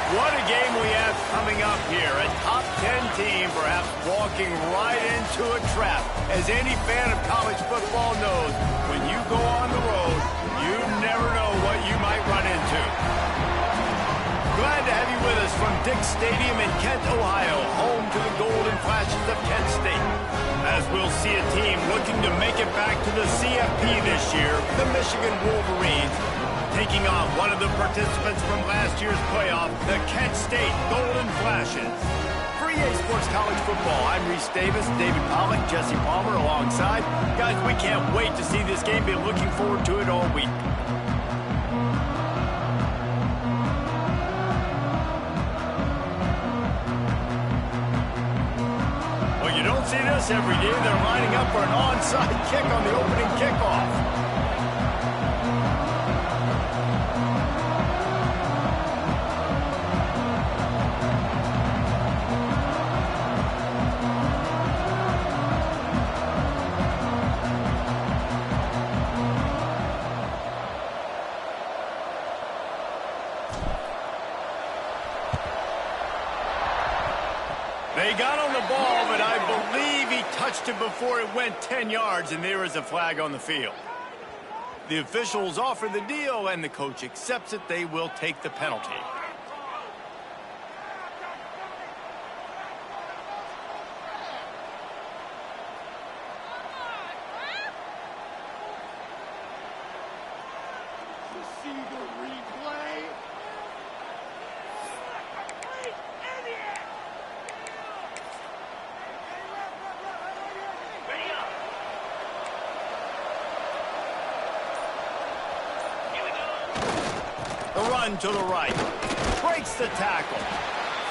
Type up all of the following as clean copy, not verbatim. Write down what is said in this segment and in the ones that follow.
What a game we have coming up here. A top 10 team perhaps walking right into a trap. As any fan of college football knows, when you go on the road, you never know what you might run into. Glad to have you with us from Dick's Stadium in Kent, Ohio, home to the Golden Flashes of Kent State. As we'll see a team looking to make it back to the CFP this year, the Michigan Wolverines, taking on one of the participants from last year's playoff, the Kent State Golden Flashes. For EA Sports College Football, I'm Reese Davis, David Pollack, Jesse Palmer alongside. Guys, we can't wait to see this game. Been looking forward to it all week. Well, you don't see this every day. They're lining up for an onside kick on the opening kickoff. They got on the ball, but I believe he touched it before it went 10 yards, and there is a flag on the field. The officials offer the deal, and the coach accepts it. They will take the penalty. See the replay. The run to the right. Breaks the tackle.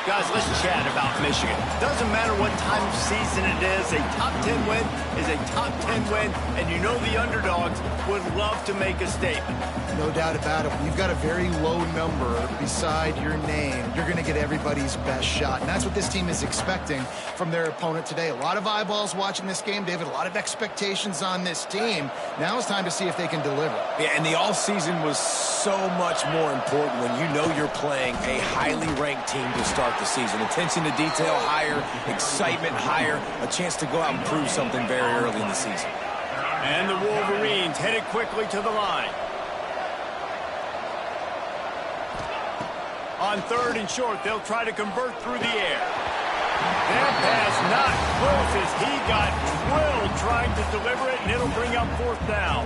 Guys, let's chat about Michigan. Doesn't matter what time of season it is, a top 10 win is a top 10 win, and you know the underdogs would love to make a statement. No doubt about it. When you've got a very low number beside your name, you're going to get everybody's best shot. And that's what this team is expecting from their opponent today. A lot of eyeballs watching this game, David. A lot of expectations on this team. Now it's time to see if they can deliver. Yeah, and the offseason was so much more important when you know you're playing a highly ranked team to start the season. Attention to detail higher, excitement higher, a chance to go out and prove something very early in the season. And the Wolverines headed quickly to the line. On 3rd and short, they'll try to convert through the air. That pass not close as he got drilled trying to deliver it, and it'll bring up 4th down.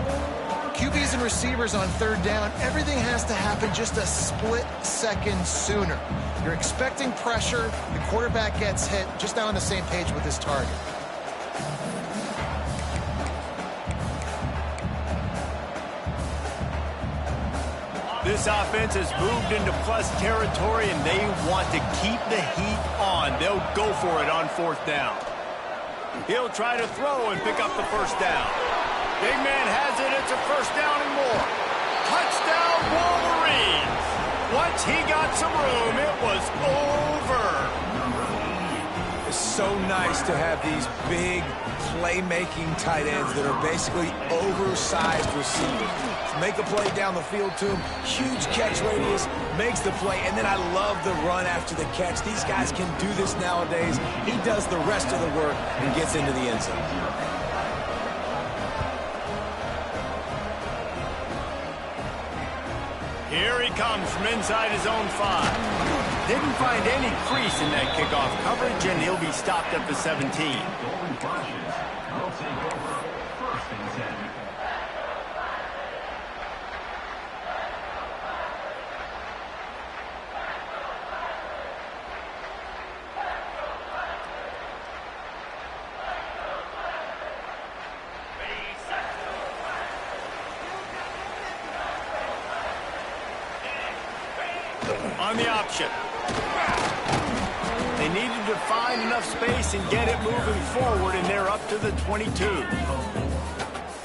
QBs and receivers on 3rd down, everything has to happen just a split second sooner. You're expecting pressure, the quarterback gets hit, just not on the same page with his target. This offense has moved into plus territory, and they want to keep the heat on. They'll go for it on 4th down. He'll try to throw and pick up the 1st down. Big man has it. It's a 1st down and more. Touchdown, Wolverines. Once he got some room, it was over. It's so nice to have these big playmaking tight ends that are basically oversized receivers. Make a play down the field to him, huge catch radius, makes the play, and then I love the run after the catch. These guys can do this nowadays. He does the rest of the work and gets into the end zone. Here he comes from inside his own 5. Didn't find any crease in that kickoff coverage, and he'll be stopped at the 17. On the option. They needed to find enough space and get it moving forward, and they're up to the 22.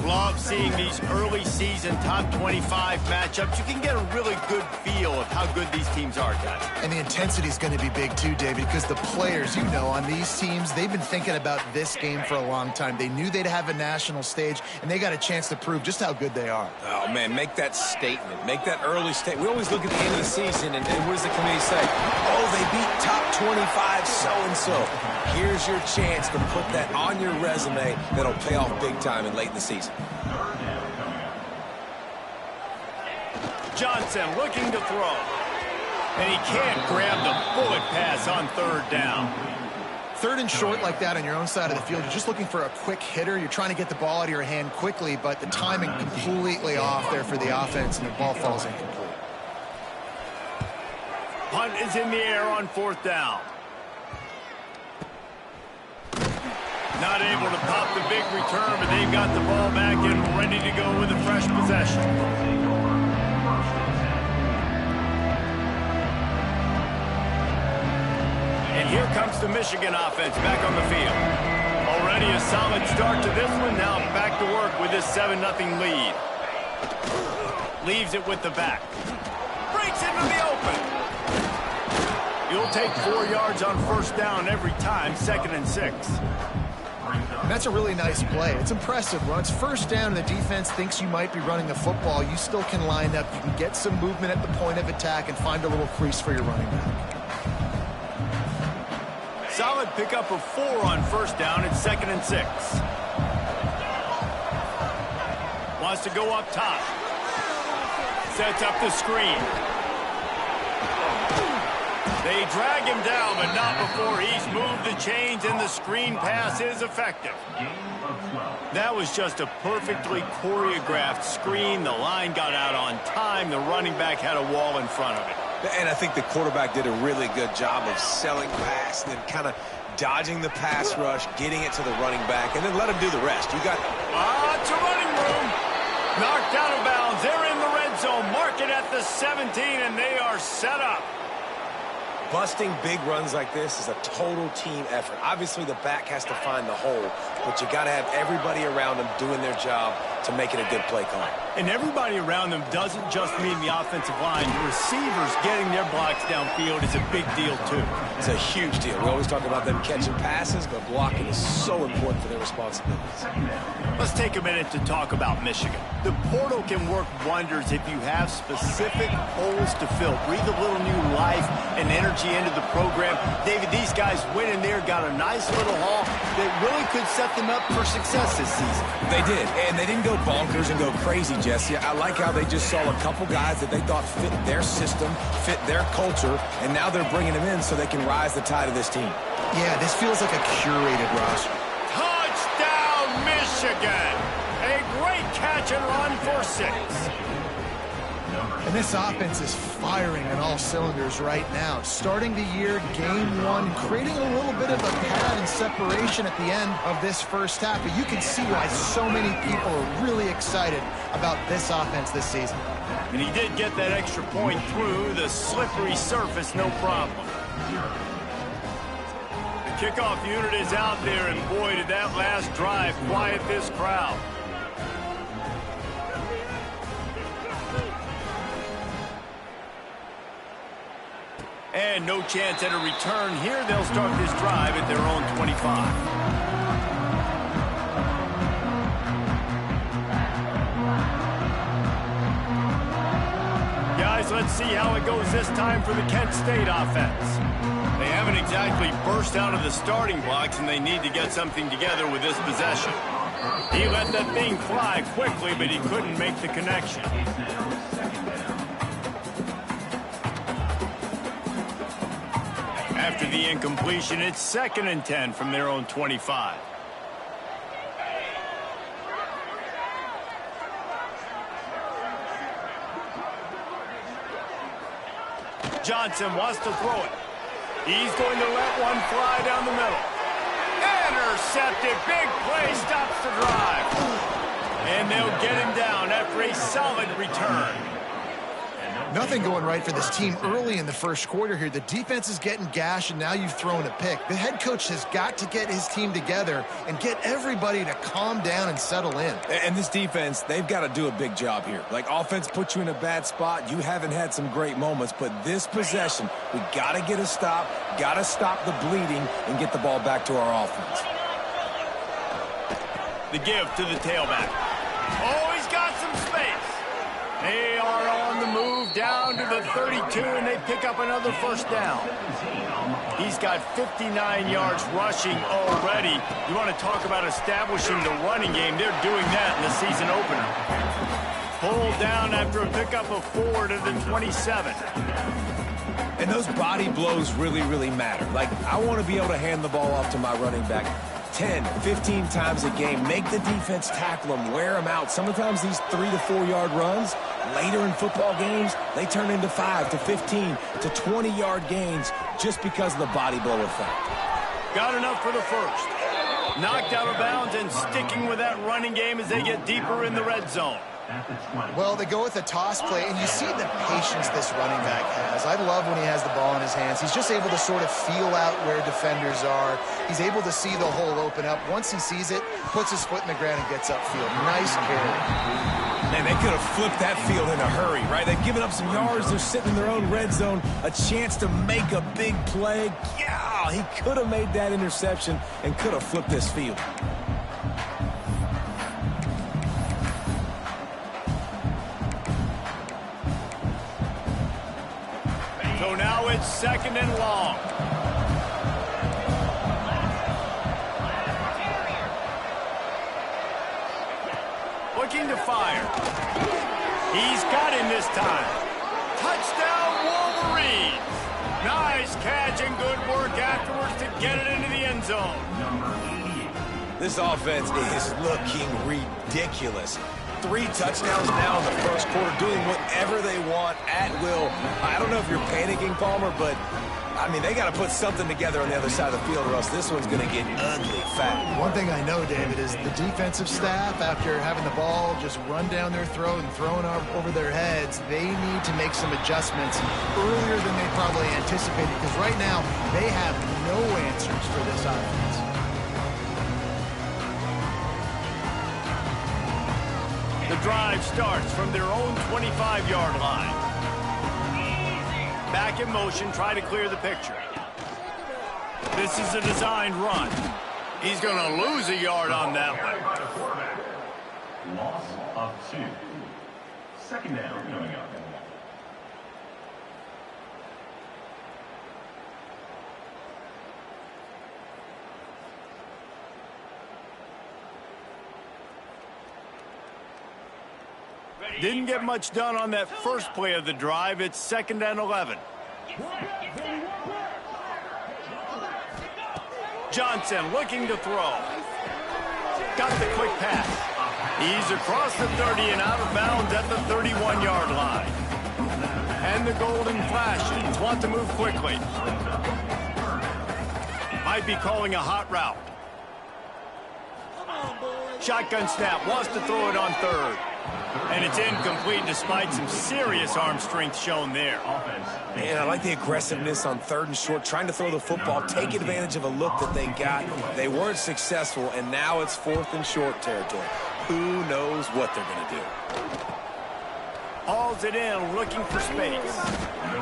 Love seeing these early season top 25 matchups. You can get a really good feel of how good these teams are, guys. And the intensity is going to be big too, David, because the players, you know, on these teams, they've been thinking about this game for a long time. They knew they'd have a national stage, and they got a chance to prove just how good they are. Oh, man, make that statement. Make that early statement. We always look at the end of the season, and what does the committee say? Oh, they beat top 25 so-and-so. Here's your chance to put that on your resume that'll pay off big time and late in the season. Johnson looking to throw. And he can't grab the bullet pass on third down. Third and short like that on your own side of the field, you're just looking for a quick hitter. You're trying to get the ball out of your hand quickly, but the timing completely off there for the offense, and the ball falls incomplete. Punt is in the air on fourth down. Not able to pop the big return, but they've got the ball back and ready to go with a fresh possession. And here comes the Michigan offense back on the field. Already a solid start to this one. Now back to work with this 7-0 lead. Leaves it with the back. Breaks into the open. You'll take 4 yards on first down every time, 2nd and 6. That's a really nice play. It's impressive. When it's first down and the defense thinks you might be running the football, you still can line up. You can get some movement at the point of attack and find a little crease for your running back. Solid pickup of 4 on first down. It's 2nd and 6. Wants to go up top. Sets up the screen. They drag him down, but not before he's moved the chains, and the screen pass is effective. That was just a perfectly choreographed screen. The line got out on time. The running back had a wall in front of it. And I think the quarterback did a really good job of selling pass and then kind of dodging the pass rush, getting it to the running back, and then let him do the rest. You got... It's a running room. Knocked out of bounds. They're in the red zone. Mark it at the 17, and they are set up. Busting big runs like this is a total team effort. Obviously, the back has to find the hole, but you got to have everybody around them doing their job to make it a good play call. And everybody around them doesn't just mean the offensive line. The receivers getting their blocks downfield is a big deal, too. It's a huge deal. We always talk about them catching passes, but blocking is so important for their responsibilities. Let's take a minute to talk about Michigan. The portal can work wonders if you have specific holes to fill. Breathe a little new life and energy into the program. David, these guys went in there, got a nice little haul that really could set them up for success this season. They did, and they didn't go bonkers and go crazy, Jesse. I like how they just saw a couple guys that they thought fit their system, fit their culture, and now they're bringing them in so they can rise the tide of this team. Yeah, this feels like a curated roster. Touchdown, Michigan! A great catch and run for 6. And this offense is firing on all cylinders right now. Starting the year, game 1, creating a little bit of a pad and separation at the end of this first half. But you can see why so many people are really excited about this offense this season. And he did get that extra point through the slippery surface, no problem. The kickoff unit is out there, and boy, did that last drive quiet this crowd. And no chance at a return here. They'll start this drive at their own 25. Guys, let's see how it goes this time for the Kent State offense. They haven't exactly burst out of the starting blocks, and they need to get something together with this possession. He let that thing fly quickly, but he couldn't make the connection. After the incompletion, it's 2nd and 10 from their own 25. Johnson wants to throw it. He's going to let one fly down the middle. Intercepted. Big play stops the drive. And they'll get him down after a solid return. Nothing going right for this team early in the first quarter here. The defense is getting gashed, and now you've thrown a pick. The head coach has got to get his team together and get everybody to calm down and settle in. And this defense, they've got to do a big job here. Like, offense puts you in a bad spot. You haven't had some great moments, but this possession, we got to get a stop, got to stop the bleeding, and get the ball back to our offense. The give to the tailback. Oh, he's got some space. They are on the move down to the 32, and they pick up another first down. He's got 59 yards rushing already. You want to talk about establishing the running game. They're doing that in the season opener. Pulled down after a pickup of 4 to the 27. And those body blows really, really matter. Like, I want to be able to hand the ball off to my running back 10, 15 times a game. Make the defense tackle them, wear them out. Sometimes these 3 to 4 yard runs, later in football games, they turn into 5 to 15 to 20 yard gains just because of the body blow effect. Got enough for the first. Knocked out of bounds and sticking with that running game as they get deeper in the red zone. Well, they go with a toss play, and you see the patience this running back has. I love when he has the ball in his hands. He's just able to sort of feel out where defenders are. He's able to see the hole open up. Once he sees it, puts his foot in the ground and gets upfield. Nice carry. Man, they could have flipped that field in a hurry, right? They've given up some yards. They're sitting in their own red zone. A chance to make a big play. Yeah, he could have made that interception and could have flipped this field. So now it's 2nd and long. Looking to fire. He's got him this time. Touchdown, Wolverines. Nice catch and good work afterwards to get it into the end zone. This offense is looking ridiculous. 3 touchdowns now in the first quarter, doing whatever they want at will. I don't know if you're panicking, Palmer, but, I mean, they got to put something together on the other side of the field, or else this one's going to get ugly fast. One thing I know, David, is the defensive staff, after having the ball just run down their throat and thrown over their heads, they need to make some adjustments earlier than they probably anticipated, because right now they have no answers for this offense. The drive starts from their own 25-yard line. Back in motion, try to clear the picture. This is a designed run. He's going to lose a yard on that one. Loss of 2. 2nd down coming up. Didn't get much done on that first play of the drive. It's 2nd and 11. Johnson looking to throw. Got the quick pass. He's across the 30 and out of bounds at the 31-yard line. And the golden flashes want to move quickly. Might be calling a hot route. Shotgun snap, wants to throw it on 3rd. And it's incomplete despite some serious arm strength shown there. Man, I like the aggressiveness on 3rd and short, trying to throw the football, take advantage of a look that they got. They weren't successful, and now it's 4th and short territory. Who knows what they're going to do? Hauls it in, looking for space.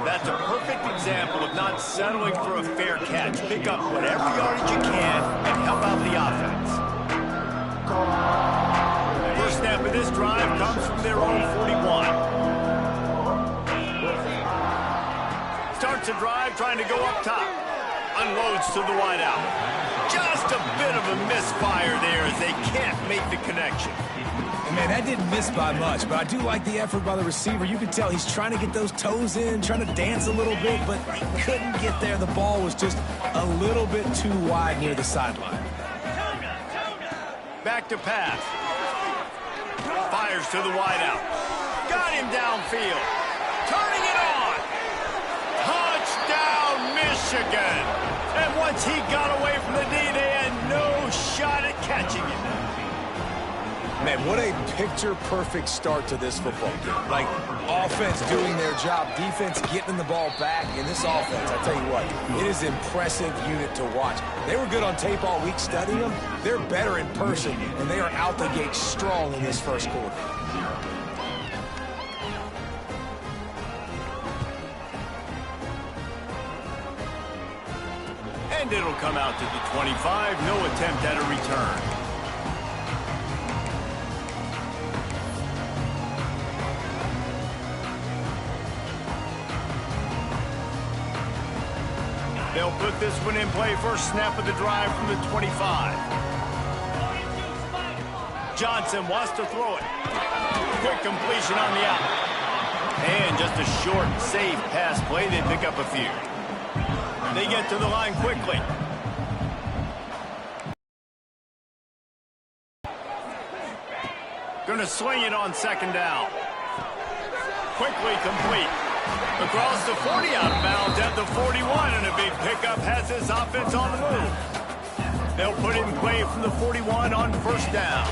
That's a perfect example of not settling for a fair catch. Pick up whatever yardage you can and help out the offense. First snap of this drive comes from their own 41. Starts a drive trying to go up top. Unloads to the wideout. Just a bit of a misfire there as they can't make the connection. And man, that didn't miss by much, but I do like the effort by the receiver. You can tell he's trying to get those toes in, trying to dance a little bit, but he couldn't get there. The ball was just a little bit too wide near the sideline. Back to pass. Fires to the wideout. Got him downfield. Turning it on. Touchdown, Michigan. And once he got away from the D, they had no shot at catching him. Man, what a picture-perfect start to this football game. Like, offense doing their job, defense getting the ball back. In this offense, I tell you what, it is an impressive unit to watch. They were good on tape all week studying them. They're better in person, and they are out the gate strong in this first quarter. And it'll come out to the 25. No attempt at a return. They'll put this one in play. First snap of the drive from the 25. Johnson wants to throw it. Quick completion on the out. And just a short, safe pass play. They pick up a few. They get to the line quickly. Gonna swing it on second down. Quickly complete. Across the 40, out of bounds at the 41, and a big pickup has his offense on the move. They'll put it in play from the 41 on first down.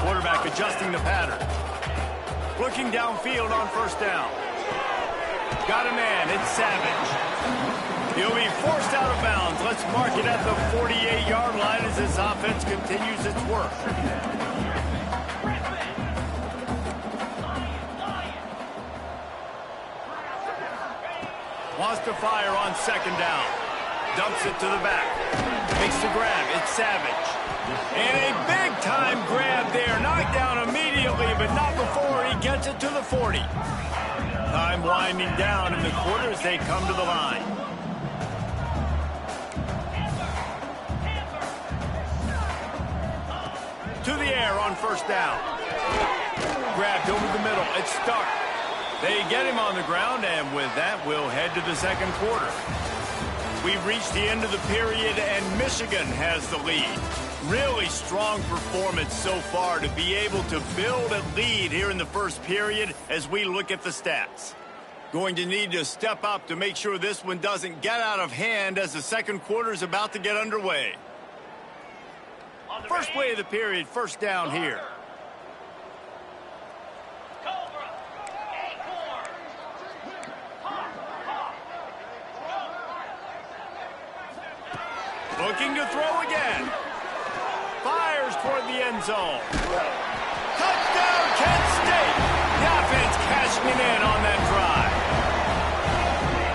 Quarterback adjusting the pattern. Looking downfield on first down. Got a man, it's Savage. He'll be forced out of bounds. Let's mark it at the 48-yard line as this offense continues its work. Wants to fire on second down. Dumps it to the back. Makes the grab. It's Savage. And a big-time grab there. Knocked down immediately, but not before he gets it to the 40. Time winding down in the quarter as they come to the line. To the air on first down. Grabbed over the middle. It's Stark. They get him on the ground, and with that, we'll head to the second quarter. We've reached the end of the period, and Michigan has the lead. Really strong performance so far to be able to build a lead here in the first period as we look at the stats. Going to need to step up to make sure this one doesn't get out of hand as the second quarter is about to get underway. First play of the period, first down here. Looking to throw again. Fires toward the end zone. Touchdown, Kent State. The offense cashing it in on that drive.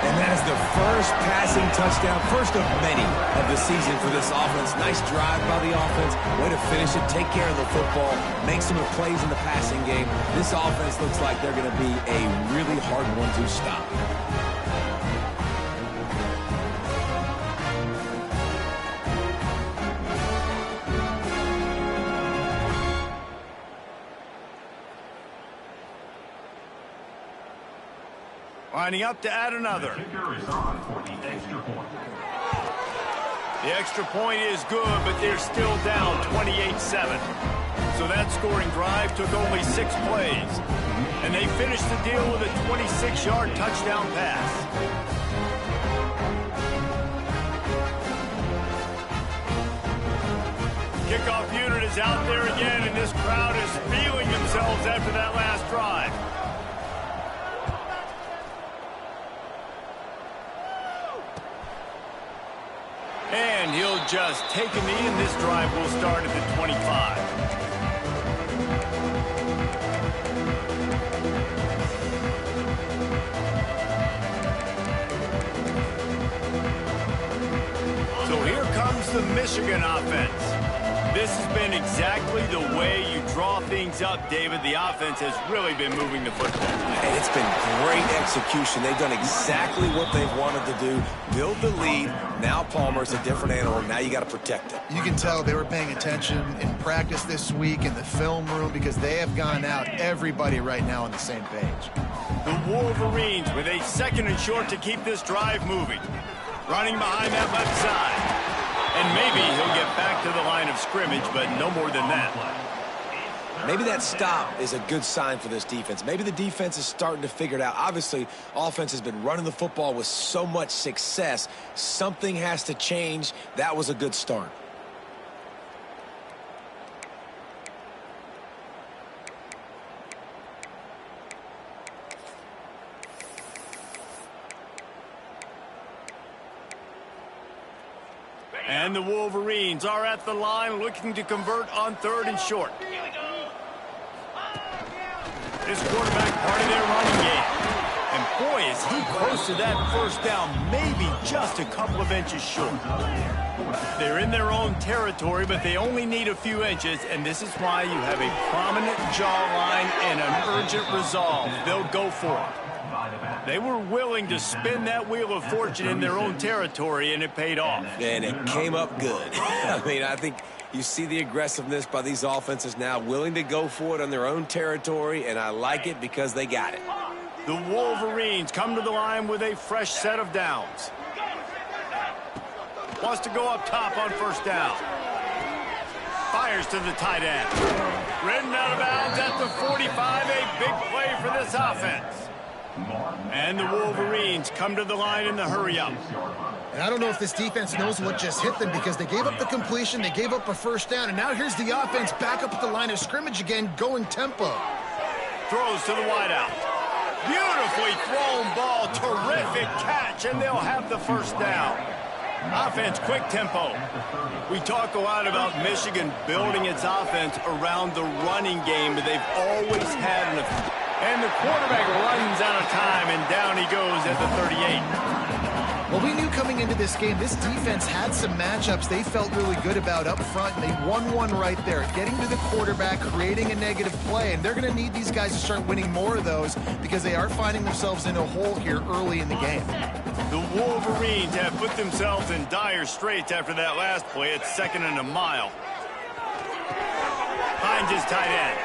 And that is the first passing touchdown, first of many of the season for this offense. Nice drive by the offense. Way to finish it, take care of the football, make some plays in the passing game. This offense looks like they're going to be a really hard one to stop. Lining up to add another. The kicker is on for the extra point. The extra point is good, but they're still down 28-7. So that scoring drive took only 6 plays. And they finished the deal with a 26-yard touchdown pass. Kickoff unit is out there again, and this crowd is feeling themselves after that last drive. And he'll just take a knee, and this drive will start at the 25. So here comes the Michigan offense. This has been exactly the way you draw things up, David. The offense has really been moving the football. And it's been great execution. They've done exactly what they've wanted to do. Build the lead. Now Palmer's a different animal. Now you got to protect it. You can tell they were paying attention in practice this week in the film room because they have gone out, everybody right now on the same page. The Wolverines with a second and short to keep this drive moving. Running behind that left side. And maybe he'll get back to the line of scrimmage, but no more than that. Maybe that stop is a good sign for this defense. Maybe the defense is starting to figure it out. Obviously, offense has been running the football with so much success. Something has to change. That was a good start. And the Wolverines are at the line looking to convert on 3rd and short. This quarterback part of their running game. And boy, is he close to that first down, maybe just a couple of inches short. They're in their own territory, but they only need a few inches, and this is why you have a prominent jawline and an urgent resolve. They'll go for it. They were willing to spin that wheel of fortune in their own territory, and it paid off. And it came up good. I mean, I think you see the aggressiveness by these offenses now, willing to go for it on their own territory, and I like it because they got it. The Wolverines come to the line with a fresh set of downs. Wants to go up top on 1st down. Fires to the tight end. Ridden out of bounds at the 45. A big play for this offense. And the Wolverines come to the line in the hurry-up. And I don't know if this defense knows what just hit them because they gave up the completion, they gave up a 1st down, and now here's the offense back up at the line of scrimmage again, going tempo. Throws to the wideout. Beautifully thrown ball. Terrific catch, and they'll have the 1st down. Offense, quick tempo. We talk a lot about Michigan building its offense around the running game, but they've always had an... And the quarterback runs out of time, and down he goes at the 38. Well, we knew coming into this game, this defense had some matchups they felt really good about up front, and they won one right there, getting to the quarterback, creating a negative play, and they're going to need these guys to start winning more of those because they are finding themselves in a hole here early in the game. The Wolverines have put themselves in dire straits after that last play. It's 2nd and a mile. Finds his tight end.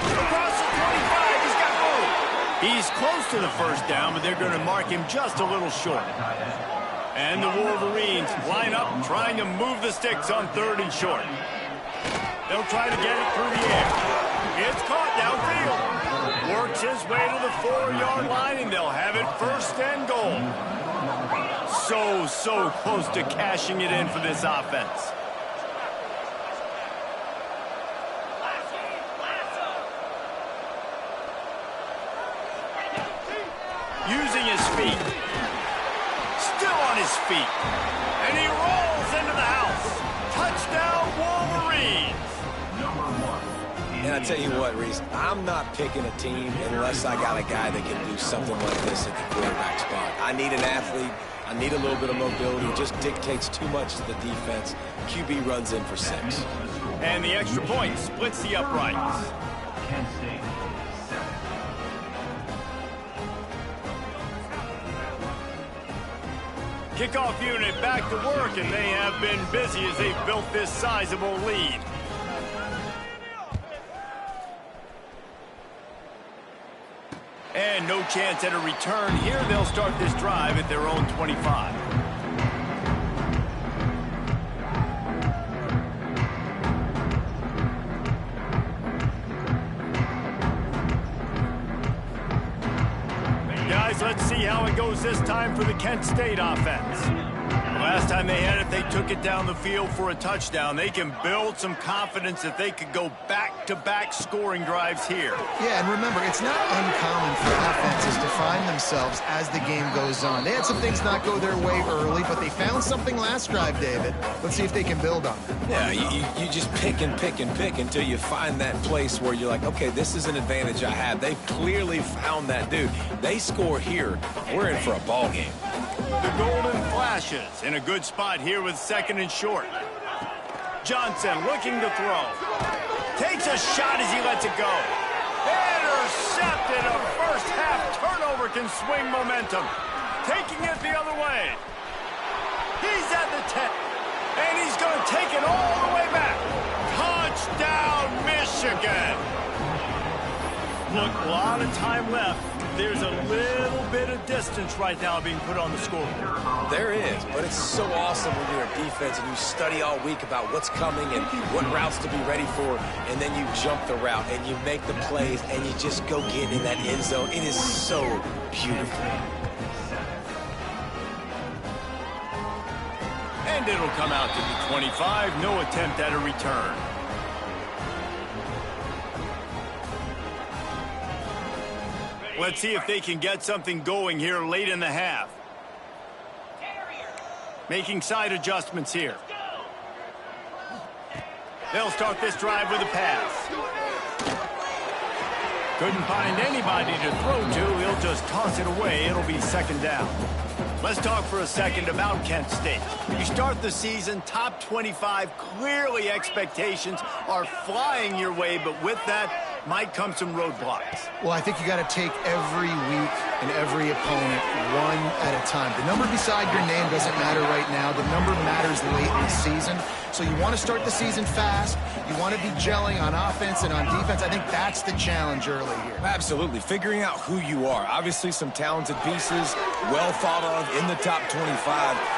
Across the 25, he's got room. He's close to the 1st down, but they're going to mark him just a little short. And the Wolverines line up, trying to move the sticks on 3rd and short. They'll try to get it through the air. It's caught downfield. Works his way to the 4-yard line, and they'll have it 1st and goal. So close to cashing it in for this offense. Using his feet. Still on his feet. And he rolls into the house. Touchdown, Wolverines. And I tell you what, Reese, I'm not picking a team unless I got a guy that can do something like this at the quarterback spot. I need an athlete. I need a little bit of mobility. It just dictates too much to the defense. QB runs in for 6. And the extra point splits the uprights. Kent State, 7. Kickoff unit back to work, and they have been busy as they've built this sizable lead. And no chance at a return here. They'll start this drive at their own 25. Guys, let's see how it goes this time for the Kent State offense. Last time they had it, they took it down the field for a touchdown. They can build some confidence that they could go back-to-back scoring drives here. Yeah, and remember, it's not uncommon for offenses to find themselves as the game goes on. They had some things not go their way early, but they found something last drive, David. Let's see if they can build on it. Yeah, you just pick and pick and pick until you find that place where you're like, okay, this is an advantage I have. They've clearly found that, dude. They score here, we're in for a ball game. The Golden Flashes in a good spot here with 2nd and short. Johnson looking to throw. Takes a shot as he lets it go. Intercepted. A first-half turnover can swing momentum. Taking it the other way. He's at the 10. And he's going to take it all the way back. Touchdown, Michigan. Look, a lot of time left. There's a little bit of distance right now being put on the scoreboard. There is, but it's so awesome when you're a defense and you study all week about what's coming and what routes to be ready for, and then you jump the route and you make the plays and you just go get in that end zone. It is so beautiful. And it'll come out to the 25. No attempt at a return. Let's see if they can get something going here late in the half. Making side adjustments here. They'll start this drive with a pass. Couldn't find anybody to throw to. He'll just toss it away. It'll be second down. Let's talk for a second about Kent State. You start the season top 25. Clearly expectations are flying your way, but with that might come some roadblocks. Well, I think you got to take every week and every opponent one at a time. The number beside your name doesn't matter right now. The number matters late in the season. So you want to start the season fast. You want to be gelling on offense and on defense. I think that's the challenge early here. Absolutely. Figuring out who you are. Obviously some talented pieces, well thought of in the top 25,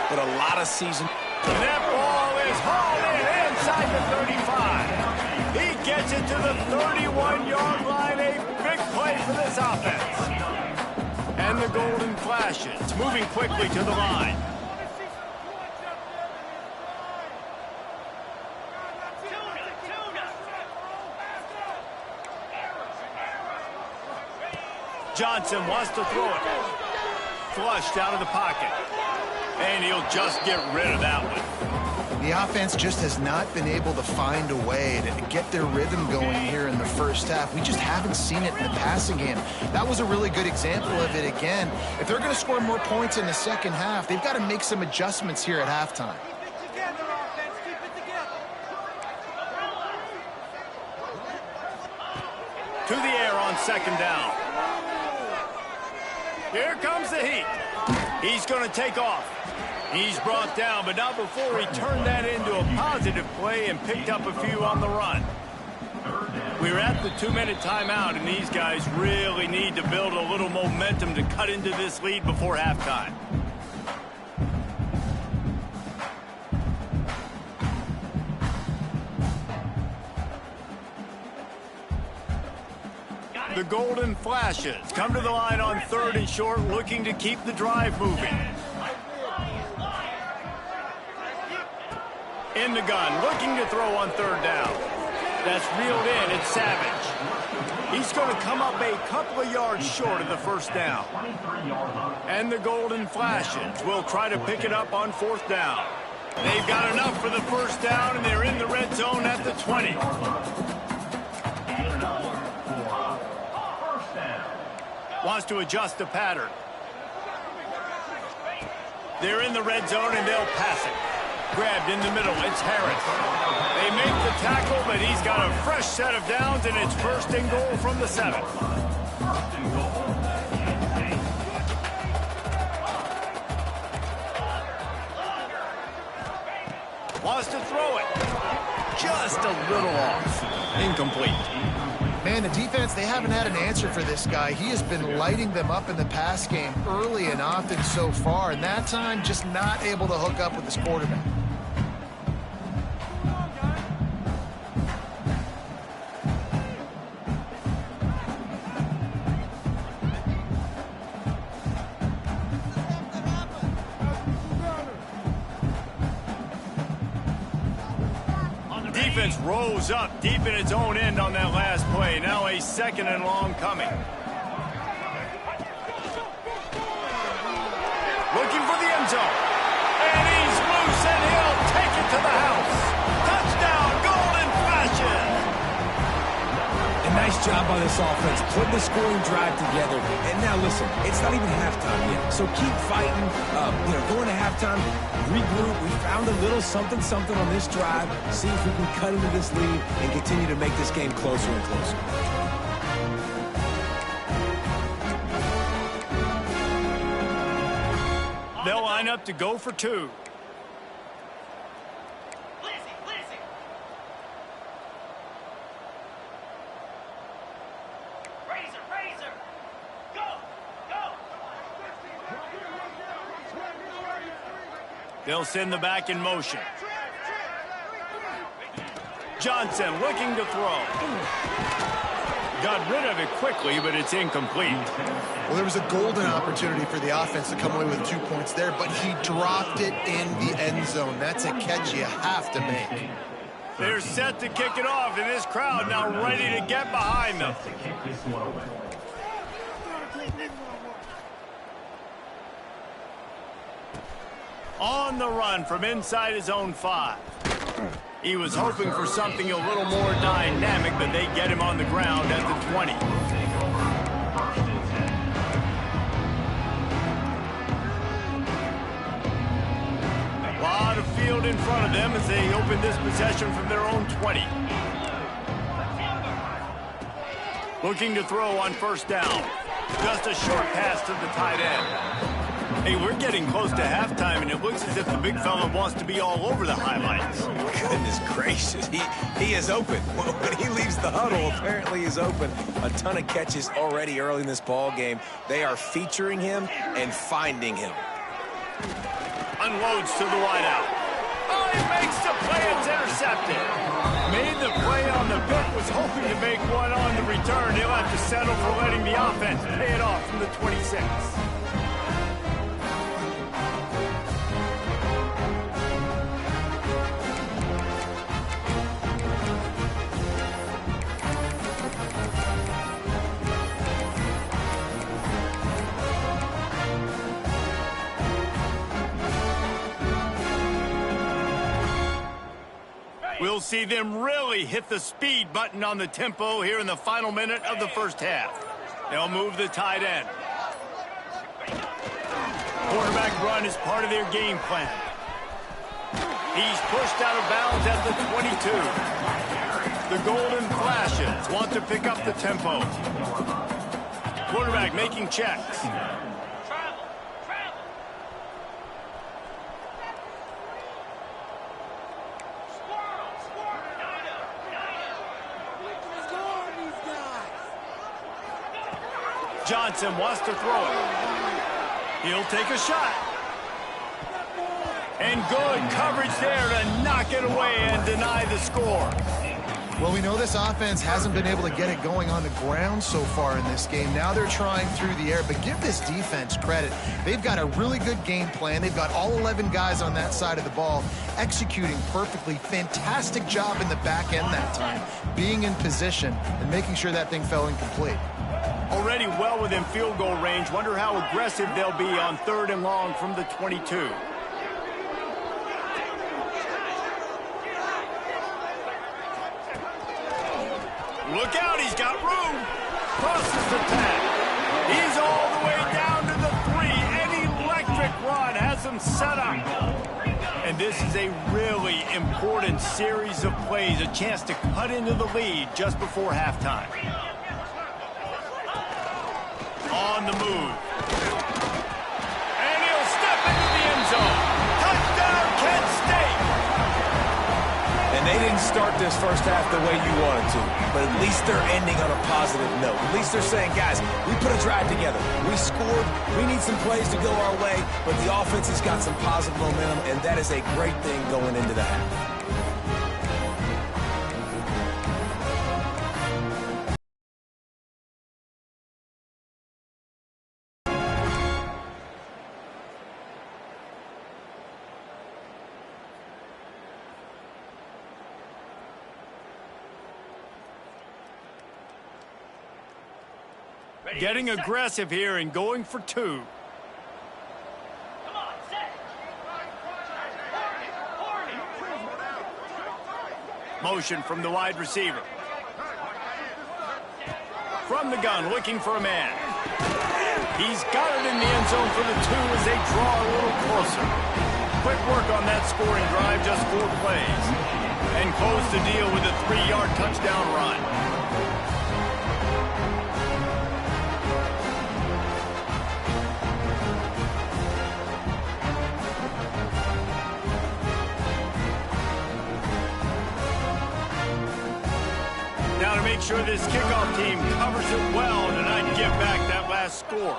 but a lot of season. And that ball is hauled in inside the 35. He gets it to the 31-yard line. A big play for this offense. And the Golden Flashes moving quickly to the line. Johnson wants to throw it. Flushed out of the pocket. And he'll just get rid of that one. The offense just has not been able to find a way to get their rhythm going here in the first half. We just haven't seen it in the passing game. That was a really good example of it again. If they're going to score more points in the second half, they've got to make some adjustments here at halftime. To the air on second down. Here comes the heat. He's going to take off. He's brought down, but not before he turned that into a positive play and picked up a few on the run. We're at the 2-minute timeout, and these guys really need to build a little momentum to cut into this lead before halftime. The Golden Flashes come to the line on 3rd and short, looking to keep the drive moving. In the gun, looking to throw on 3rd down. That's reeled in. It's Savage. He's going to come up a couple of yards short of the first down. And the Golden Flashes will try to pick it up on 4th down. They've got enough for the first down, and they're in the red zone at the 20. Wants to adjust the pattern. They're in the red zone, and they'll pass it. Grabbed in the middle, it's Harris. They make the tackle, but he's got a fresh set of downs, and it's 1st and goal from the 7. Wants to throw it. Just a little off. Incomplete. Man, the defense, they haven't had an answer for this guy. He has been lighting them up in the pass game early and often so far, and that time just not able to hook up with his quarterback. Defense rose up deep in its own end on that last play. Now a 2nd and long coming. Looking for the end zone. And he's loose, and he'll take it to the house. Touchdown, Golden Flashes. A nice job by this offense, putting the scoring drive together. And now listen, it's not even halftime yet, so keep fighting. Going to halftime, regroup. We found a little something on this drive. See if we can cut into this lead and continue to make this game closer and closer. They'll line up to go for 2. They'll send the back in motion. Johnson looking to throw. Got rid of it quickly, but it's incomplete. Well, there was a golden opportunity for the offense to come away with 2 points there, but he dropped it in the end zone. That's a catch you have to make. They're set to kick it off, and this crowd now ready to get behind them. On the run from inside his own 5. He was hoping for something a little more dynamic, but they get him on the ground at the 20. A lot of field in front of them as they open this possession from their own 20. Looking to throw on first down. Just a short pass to the tight end. Hey, we're getting close to halftime, and it looks as if the big fella wants to be all over the highlights. Goodness gracious, he is open. When he leaves the huddle, apparently he's open. A ton of catches already early in this ball game. They are featuring him and finding him. Unloads to the wideout. Oh, he makes the play. It's intercepted. Made the play on the pick, was hoping to make one on the return. He'll have to settle for letting the offense pay it off from the 26. We'll see them really hit the speed button on the tempo here in the final minute of the first half. They'll move the tight end. Quarterback run is part of their game plan. He's pushed out of bounds at the 22. The Golden Flashes want to pick up the tempo. Quarterback making checks. Johnson wants to throw it. He'll take a shot. And good coverage there to knock it away and deny the score. Well, we know this offense hasn't been able to get it going on the ground so far in this game. Now they're trying through the air, but give this defense credit. They've got a really good game plan. They've got all 11 guys on that side of the ball executing perfectly. Fantastic job in the back end that time, being in position and making sure that thing fell incomplete. Already well within field goal range. Wonder how aggressive they'll be on 3rd and long from the 22. Look out, he's got room. Crosses the tag. He's all the way down to the 3. An electric run has him set up. And this is a really important series of plays, a chance to cut into the lead just before halftime. On the move. And he'll step into the end zone. Touchdown, Kent State! And they didn't start this first half the way you wanted to, but at least they're ending on a positive note. At least they're saying, guys, we put a drive together. We scored. We need some plays to go our way, but the offense has got some positive momentum, and that is a great thing going into the half. Getting aggressive here and going for 2. Motion from the wide receiver. From the gun, looking for a man. He's got it in the end zone for the 2 as they draw a little closer. Quick work on that scoring drive, just 4 plays. And close the deal with a 3-yard touchdown run. Now to make sure this kickoff team covers it well to not give back that last score.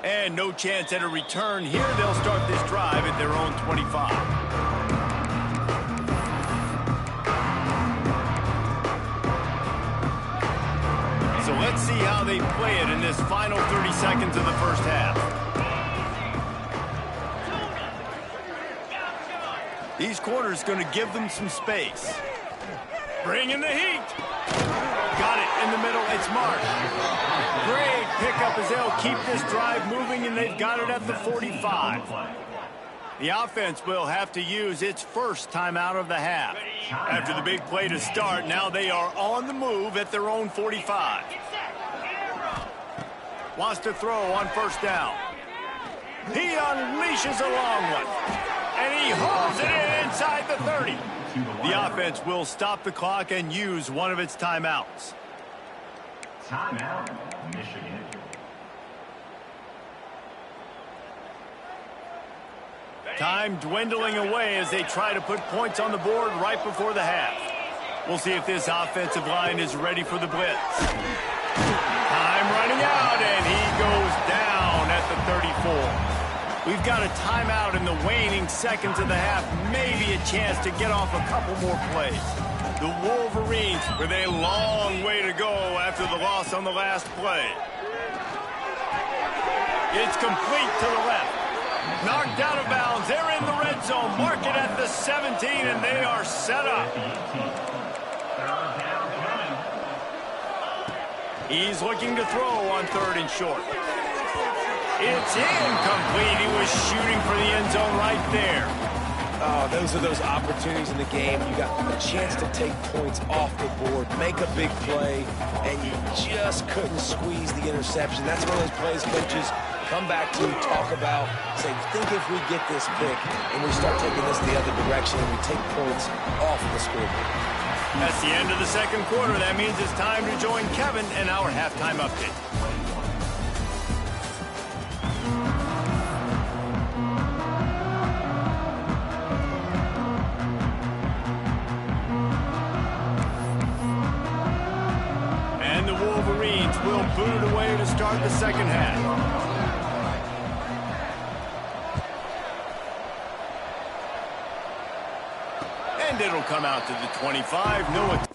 And no chance at a return here. They'll start this drive at their own 25. So let's see how they play it in this final 30 seconds of the first half. These corners going to give them some space. Bring in the heat. Got it in the middle. It's Marsh. Great pickup as they'll keep this drive moving, and they've got it at the 45. The offense will have to use its first timeout of the half. After the big play to start, now they are on the move at their own 45. Wants to throw on first down. He unleashes a long one, and he holds it in inside the 30. The offense will stop the clock and use one of its timeouts. Timeout, Michigan. Time dwindling away as they try to put points on the board right before the half. We'll see if this offensive line is ready for the blitz. Time running out, and he goes down at the 34. We've got a timeout in the waning seconds of the half, maybe a chance to get off a couple more plays. The Wolverines with a long way to go after the loss on the last play. It's complete to the left. Knocked out of bounds. They're in the red zone. Mark it at the 17, and they are set up. He's looking to throw on third and short. It's incomplete. He was shooting for the end zone right there. Oh, those are those opportunities in the game. You got a chance to take points off the board, make a big play, and you just couldn't squeeze the interception. That's one of those plays coaches come back to, talk about, say, think if we get this pick and we start taking this the other direction and we take points off of the scoreboard. That's the end of the second quarter. That means it's time to join Kevin and our halftime update. And the Wolverines will boot it away to start the second half. And it'll come out to the 25. No.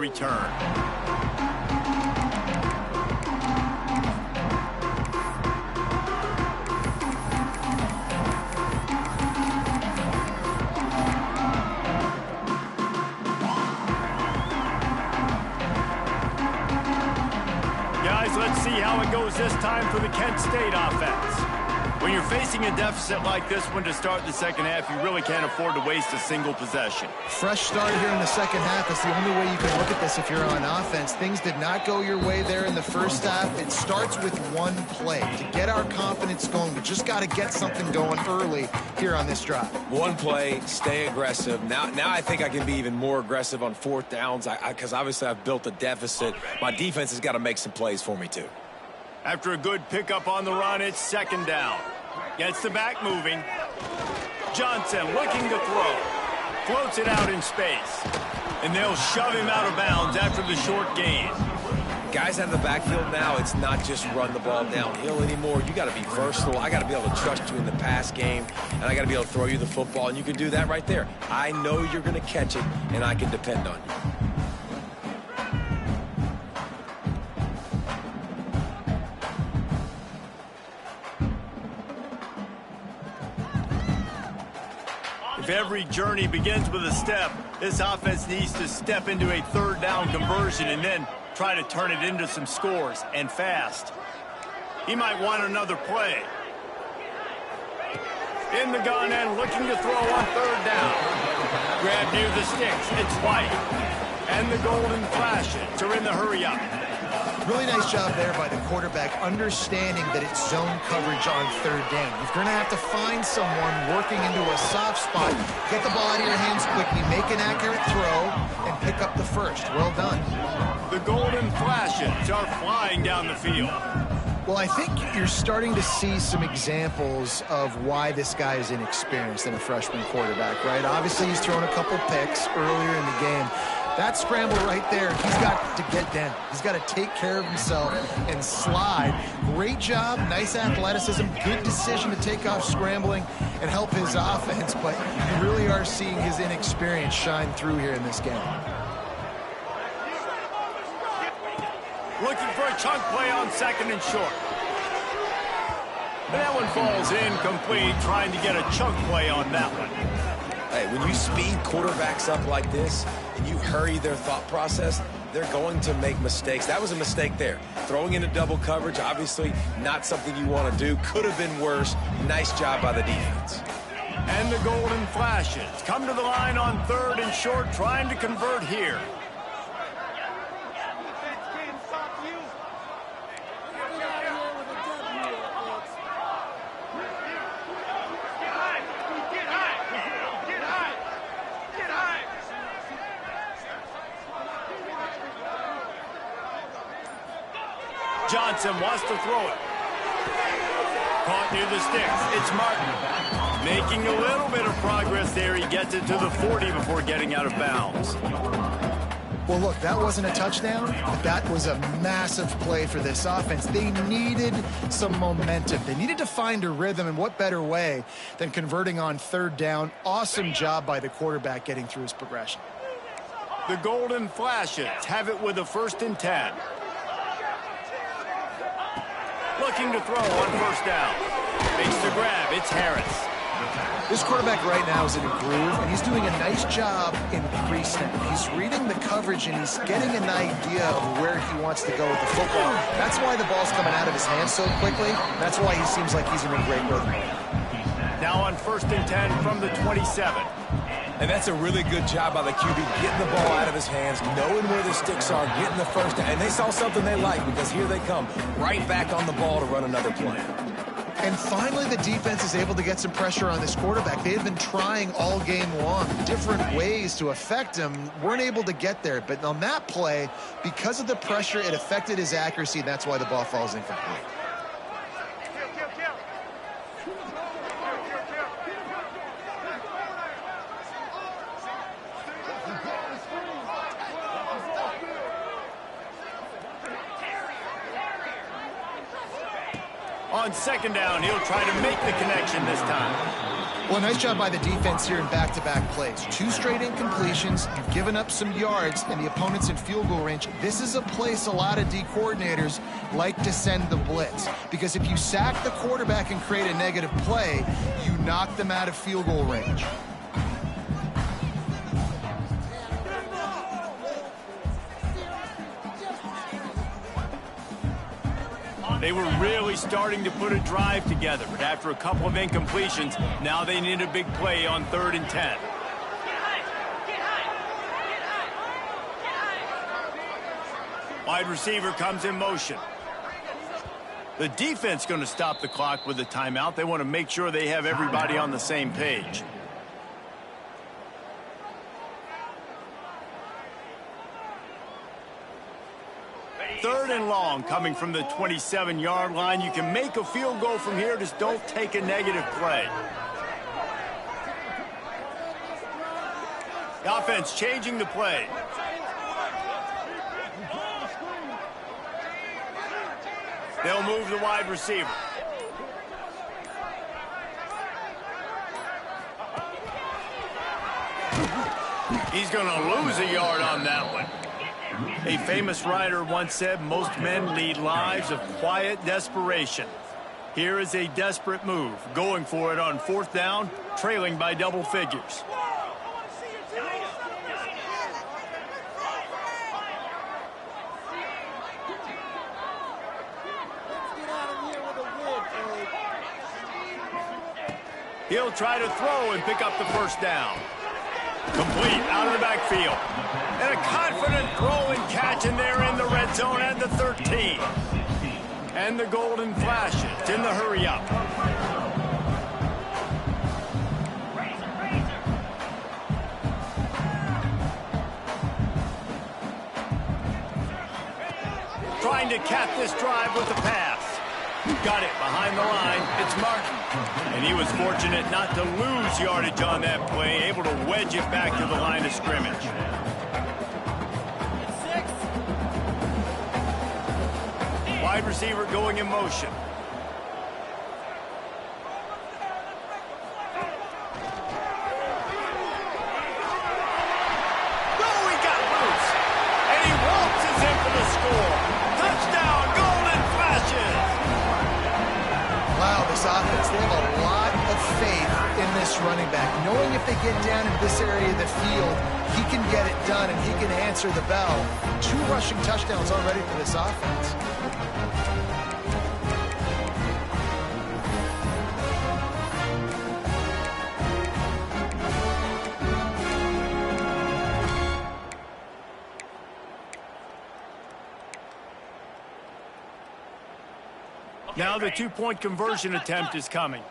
return. Guys, let's see how it goes this time for the Kent State offense. When you're facing a deficit like this one to start the second half, you really can't afford to waste a single possession. Fresh start here in the second half. That's the only way you can look at this if you're on offense. Things did not go your way there in the first half. It starts with one play. To get our confidence going, we just got to get something going early here on this drive. One play, stay aggressive. Now I think I can be even more aggressive on fourth downs because obviously I've built a deficit. My defense has got to make some plays for me too. After a good pickup on the run, it's second down. Gets the back moving. Johnson looking to throw. Floats it out in space. And they'll shove him out of bounds after the short gain. Guys out of the backfield now, it's not just run the ball downhill anymore. You got to be versatile. I got to be able to trust you in the pass game, and I got to be able to throw you the football, and you can do that right there. I know you're going to catch it, and I can depend on you. If every journey begins with a step, this offense needs to step into a third down conversion and then try to turn it into some scores, and fast. He might want another play. In the gun and looking to throw on third down. Grab near the sticks. It's White. And the Golden Flashes are in the hurry-up. Really nice job there by the quarterback, understanding that it's zone coverage on third down. You're going to have to find someone working into a soft spot, get the ball out of your hands quickly, make an accurate throw, and pick up the first. Well done. The Golden Flashes are flying down the field. Well, I think you're starting to see some examples of why this guy is inexperienced in a freshman quarterback, right? Obviously, he's thrown a couple picks earlier in the game. That scramble right there, he's got to get down. He's got to take care of himself and slide. Great job, nice athleticism, good decision to take off scrambling and help his offense, but you really are seeing his inexperience shine through here in this game. Looking for a chunk play on second and short. And that one falls incomplete, trying to get a chunk play on that one. Hey, when you speed quarterbacks up like this and you hurry their thought process, they're going to make mistakes. That was a mistake there. Throwing into double coverage, obviously not something you want to do. Could have been worse. Nice job by the defense. And the Golden Flashes come to the line on third and short, trying to convert here. Johnson wants to throw it. Caught near the sticks. It's Martin. Making a little bit of progress there. He gets it to the 40 before getting out of bounds. Well, look, that wasn't a touchdown, but that was a massive play for this offense. They needed some momentum. They needed to find a rhythm, and what better way than converting on third down. Awesome job by the quarterback getting through his progression. The Golden Flashes have it with a 1st and 10. Looking to throw on first down. Makes the grab. It's Harris. This quarterback right now is in a groove, and he's doing a nice job in pre-snap. He's reading the coverage, and he's getting an idea of where he wants to go with the football. That's why the ball's coming out of his hands so quickly. That's why he seems like he's in a great rhythm. Now on 1st and 10 from the 27. And that's a really good job by the QB, getting the ball out of his hands, knowing where the sticks are, getting the first down. And they saw something they like, because here they come, right back on the ball to run another play. And finally, the defense is able to get some pressure on this quarterback. They had been trying all game long, different ways to affect him, weren't able to get there. But on that play, because of the pressure, it affected his accuracy, and that's why the ball falls incomplete. On 2nd down, he'll try to make the connection this time. Well, nice job by the defense here in back-to-back plays. 2 straight incompletions. You've given up some yards, and the opponent's in field goal range. This is a place a lot of D coordinators like to send the blitz, because if you sack the quarterback and create a negative play, you knock them out of field goal range. They were really starting to put a drive together, but after a couple of incompletions, now they need a big play on 3rd and 10. Wide receiver comes in motion. The defense going to stop the clock with a timeout. They want to make sure they have everybody on the same page. Third and long coming from the 27-yard line. You can make a field goal from here, just don't take a negative play. The offense changing the play. They'll move the wide receiver. He's going to lose a yard on that one. A famous writer once said, most men lead lives of quiet desperation. Here is a desperate move, going for it on 4th down, trailing by double figures. He'll try to throw and pick up the 1st down. Complete out of the backfield. And a confident throw and catch, and they're in the red zone at the 13. And the golden flashes in the hurry up. Trying to cap this drive with the pass. Got it behind the line. It's Martin. And he was fortunate not to lose yardage on that play, able to wedge it back to the line of scrimmage. Wide receiver going in motion. Oh, he got loose. And he waltzes in for the score. Touchdown, golden flashes. Wow, this offense, they have a lot of faith in this running back, knowing if they get down into this area of the field, he can get it done and he can answer the bell. 2 rushing touchdowns already for this offense. Now the 2-point conversion attempt is coming.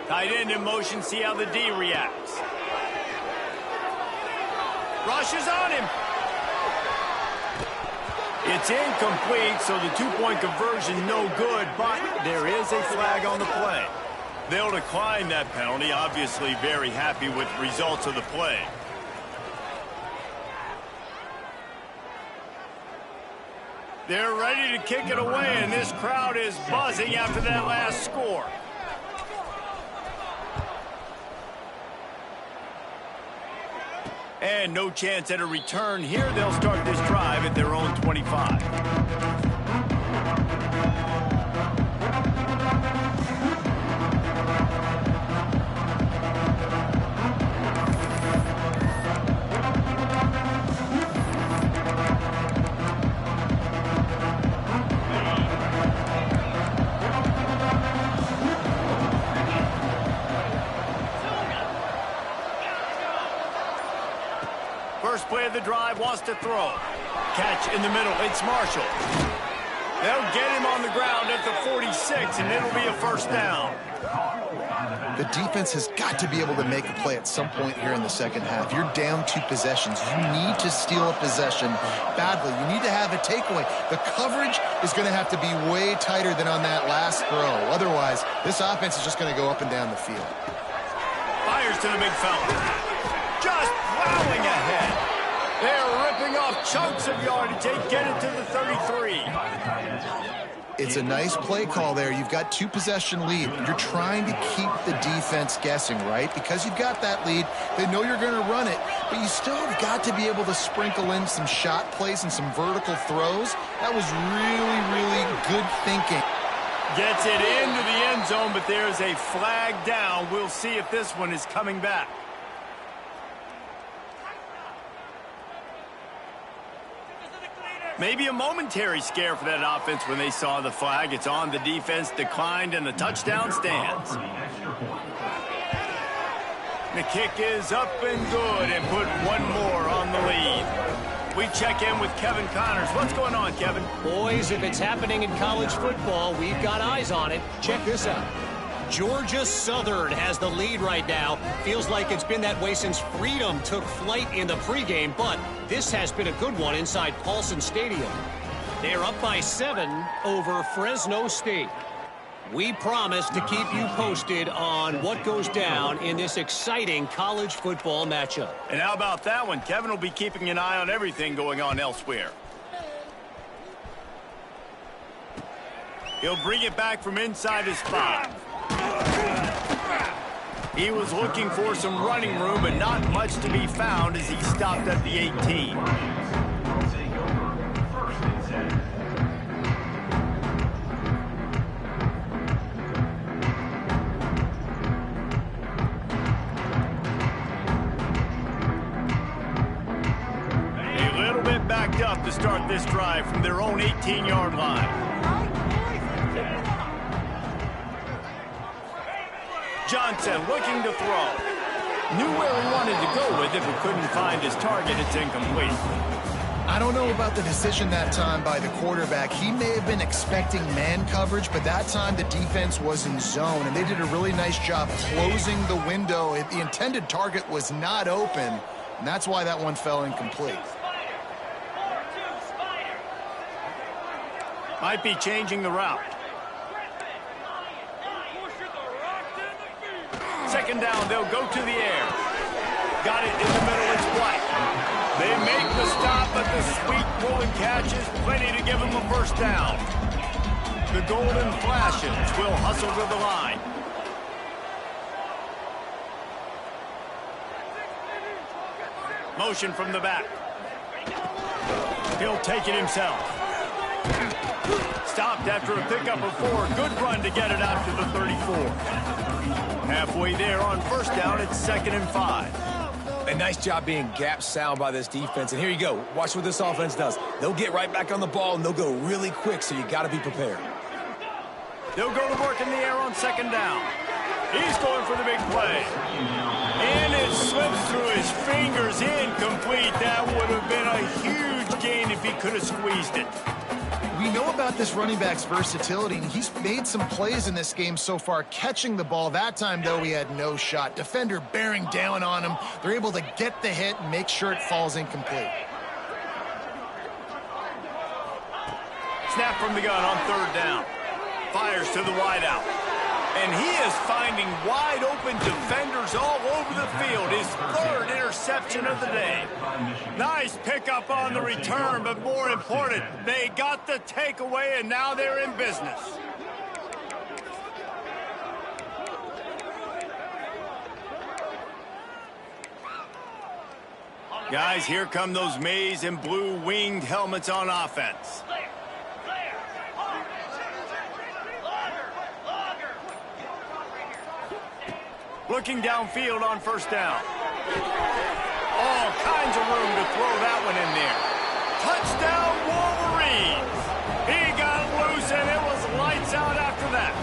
Tight end in motion, see how the D reacts. Rushes on him. It's incomplete, so the 2-point conversion no good, but there is a flag on the play. They'll decline that penalty, obviously very happy with the results of the play. They're ready to kick it away, and this crowd is buzzing after that last score. And no chance at a return here. They'll start this drive at their own 25. First play of the drive, wants to throw. Catch in the middle, it's Marshall. They'll get him on the ground at the 46, and it'll be a 1st down. The defense has got to be able to make a play at some point here in the second half. You're down 2 possessions. You need to steal a possession badly. You need to have a takeaway. The coverage is going to have to be way tighter than on that last throw. Otherwise, this offense is just going to go up and down the field. Fires to the big fella. Just plowing ahead. They're ripping off chunks of yardage. They get it to the 33. It's a nice play call there. You've got 2-possession lead. You're trying to keep the defense guessing, right? Because you've got that lead, they know you're going to run it, but you still have got to be able to sprinkle in some shot plays and some vertical throws. That was really, really good thinking. Gets it into the end zone, but there's a flag down. We'll see if this one is coming back. Maybe a momentary scare for that offense when they saw the flag. It's on, the defense declined, and the touchdown stands. The kick is up and good, and put one more on the lead. We check in with Kevin Connors. What's going on, Kevin? Boys, if it's happening in college football, we've got eyes on it. Check this out. Georgia Southern has the lead right now. Feels like it's been that way since Freedom took flight in the pregame, but this has been a good one inside Paulson Stadium. They're up by 7 over Fresno State. We promise to keep you posted on what goes down in this exciting college football matchup. And how about that one? Kevin will be keeping an eye on everything going on elsewhere. He'll bring it back from inside his 5. He was looking for some running room, but not much to be found as he stopped at the 18. A little bit backed up to start this drive from their own 18-yard line. Johnson looking to throw. Knew where he wanted to go with it, but couldn't find his target. It's incomplete. I don't know about the decision that time by the quarterback. He may have been expecting man coverage, but that time the defense was in zone, and they did a really nice job closing the window. The intended target was not open, and that's why that one fell incomplete. Might be changing the route. Second down, they'll go to the air. Got it in the middle, it's White. They make the stop, but the sweet pulling catch is plenty to give them a first down. The golden flashes will hustle to the line. Motion from the back. He'll take it himself. Stopped after a pickup of 4. Good run to get it out to the 34. Halfway there on first down, it's 2nd and 5. A nice job being gap sound by this defense. And here you go. Watch what this offense does. They'll get right back on the ball, and they'll go really quick, so you got to be prepared. They'll go to work in the air on 2nd down. He's going for the big play. And it slips through his fingers, incomplete. That would have been a huge gain if he could have squeezed it. We know about this running back's versatility, and he's made some plays in this game so far, catching the ball. That time, though, he had no shot. Defender bearing down on him. They're able to get the hit and make sure it falls incomplete. Snap from the gun on 3rd down. Fires to the wideout. And he is finding wide open defenders all over the field. His 3rd interception of the day. Nice pickup on the return, but more important, they got the takeaway, and now they're in business. Guys, here come those maize and blue winged helmets on offense. Looking downfield on first down. All kinds of room to throw that one in there. Touchdown, Wolverines! He got loose, and it was lights out after that.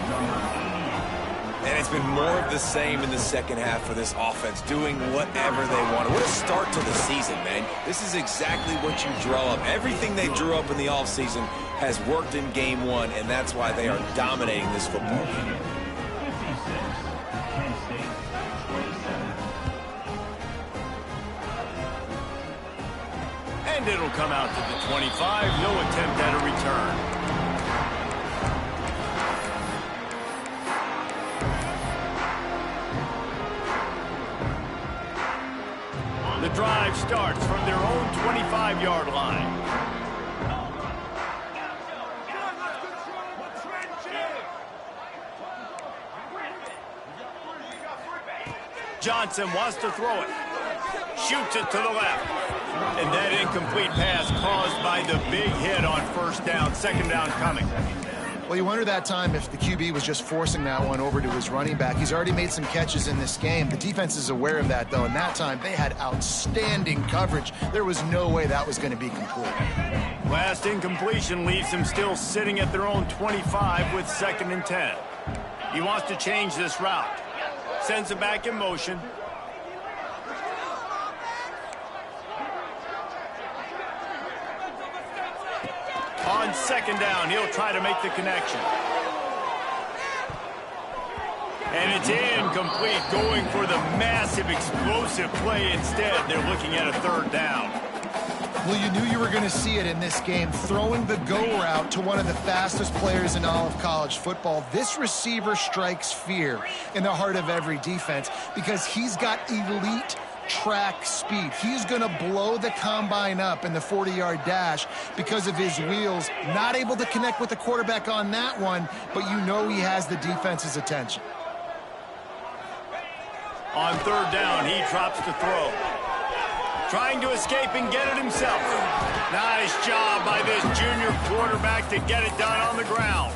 And it's been more of the same in the second half for this offense, doing whatever they want. What a start to the season, man. This is exactly what you draw up. Everything they drew up in the offseason has worked in game 1, and that's why they are dominating this football game. And it'll come out to the 25. No attempt at a return. The drive starts from their own 25-yard line. Johnson wants to throw it. Shoots it to the left. And that incomplete pass caused by the big hit on first down. Second down coming. Well, you wonder that time if the QB was just forcing that one over to his running back. He's already made some catches in this game. The defense is aware of that, though, and that time they had outstanding coverage. There was no way that was going to be complete. Last incompletion leaves them still sitting at their own 25 with 2nd and 10. He wants to change this route. Sends it back in motion. On 2nd down, he'll try to make the connection. And it's incomplete, going for the massive explosive play instead. They're looking at a 3rd down. Well, you knew you were going to see it in this game, throwing the go route to one of the fastest players in all of college football. This receiver strikes fear in the heart of every defense because he's got elite track speed. He's going to blow the combine up in the 40-yard dash because of his wheels. Not able to connect with the quarterback on that one, but you know he has the defense's attention. On 3rd down, he drops to throw. Trying to escape and get it himself. Nice job by this junior quarterback to get it done on the ground.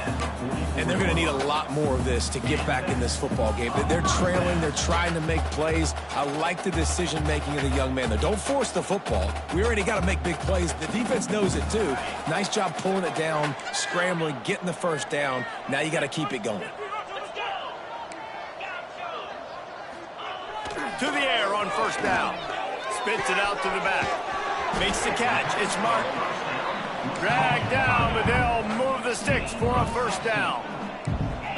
And they're going to need a lot more of this to get back in this football game. They're trailing. They're trying to make plays. I like the decision-making of the young man there. Don't force the football. We already got to make big plays. The defense knows it, too. Nice job pulling it down, scrambling, getting the 1st down. Now you got to keep it going. To the air on 1st down. Spits it out to the back. Makes the catch. It's Martin. Dragged down, but they'll move the sticks for a 1st down.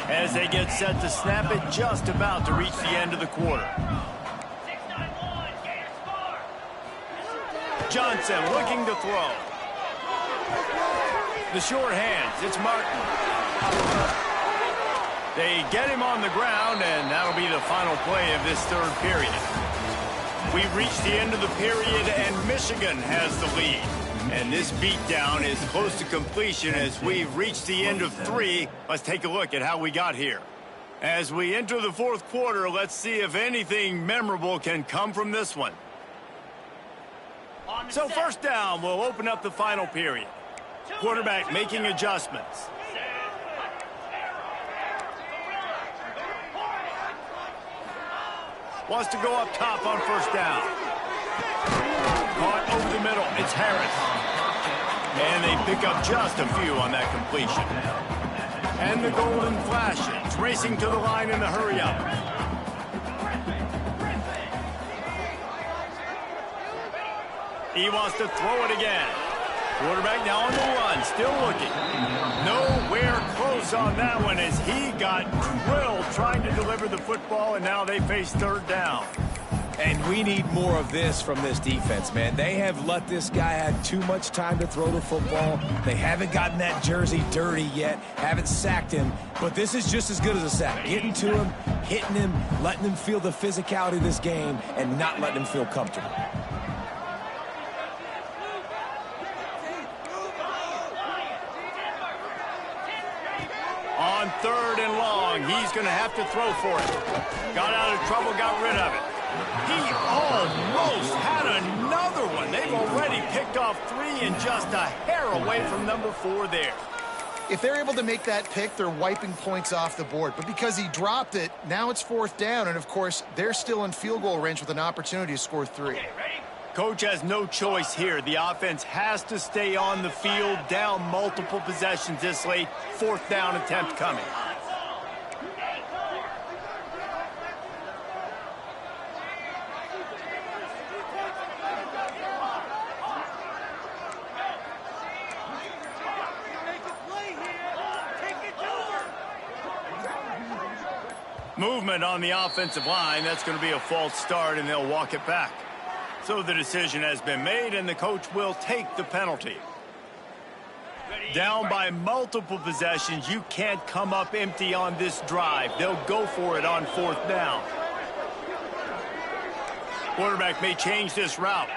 As they get set to snap it, just about to reach the end of the quarter. Johnson looking to throw. The short hands. It's Martin. They get him on the ground, and that'll be the final play of this 3rd period. We've reached the end of the period, and Michigan has the lead. And this beatdown is close to completion as we've reached the end of 3. Let's take a look at how we got here. As we enter the 4th quarter, let's see if anything memorable can come from this one. So 1st down will open up the final period. Quarterback making adjustments. Wants to go up top on 1st down. Caught over the middle. It's Harris. And they pick up just a few on that completion. And the golden flashes, racing to the line in the hurry-up. He wants to throw it again. Quarterback now on the run, still looking. Nowhere close on that one as he got drilled trying to deliver the football, and now they face 3rd down. And we need more of this from this defense, man. They have let this guy have too much time to throw the football. They haven't gotten that jersey dirty yet, haven't sacked him. But this is just as good as a sack. Getting to him, hitting him, letting him feel the physicality of this game, and not letting him feel comfortable. On 3rd and long, he's going to have to throw for it. Got out of trouble, got rid of it. He almost had another one. They've already picked off 3 and just a hair away from number 4 there. If they're able to make that pick, they're wiping points off the board. But because he dropped it, now it's 4th down. And, of course, they're still in field goal range with an opportunity to score 3. Coach has no choice here. The offense has to stay on the field, down multiple possessions this late. 4th down attempt coming. Movement on the offensive line. That's going to be a false start, and they'll walk it back. So the decision has been made, and the coach will take the penalty. Down by multiple possessions, you can't come up empty on this drive. They'll go for it on 4th down. Quarterback may change this route.